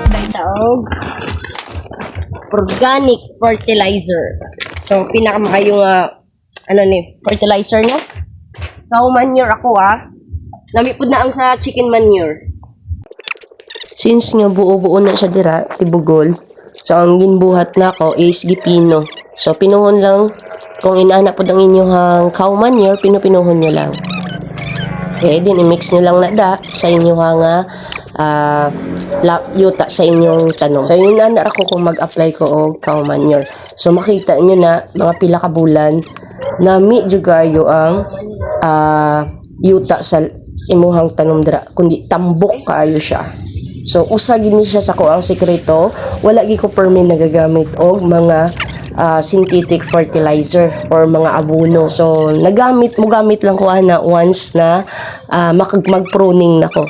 Apply taog organic fertilizer. So, pinakamakayong fertilizer no? Cow manure ako Namipod na ang sa chicken manure. Since nga buo-buo na siya dira, tibugol. So, ang ginbuhat na ako is gipino. So, pinuhon lang. Kung inaana po ang inyong cow manure, pinuhon nyo lang. Okay, din i-mix nyo lang na sa inyong yuta sa inyong tanom. So, yun na ako kung mag-apply ko og cow manure. So, makita nyo na mga pila ka bulan na medyo gayo ang yuta sa imuhang tanom dira, kundi tambok kaayo siya. So, usa gini siya sa ko ang sekreto, wala gi ko permi nagagamit og mga synthetic fertilizer or mga abono. So, gamit lang ko once na mag-pruning nako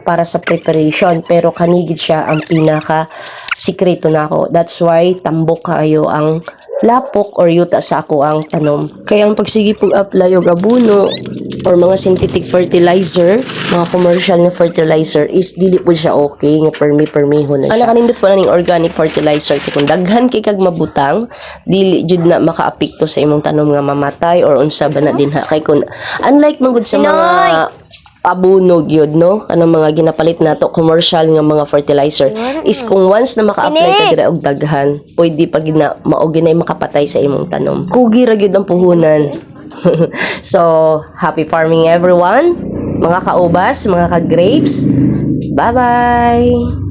para sa preparation. Pero kanigid siya ang pinaka sikreto nako. That's why tambok kaayo ang lapok or yuta sa ako ang tanom. Kaya ang pagsigi pag apply og abono or mga synthetic fertilizer, mga commercial na fertilizer is dili po siya okay nga permi-permihon na siya. Ana kanindot po na ning organic fertilizer kung daghan kay kag mabutang, dili jud na makaapekto sa imong tanom nga mamatay or unsa ba na dinha kay kun unlike man gud sa mga abono gyud no kanang mga ginapalit nato commercial nga mga fertilizer is kung once na maka-apply ka dira og daghan pwede pa gid na mao ginay makapatay sa imong tanom. Kugi ra gyud ang puhunan. So, happy farming everyone, mga kaubas, mga ka-grapes. Bye-bye!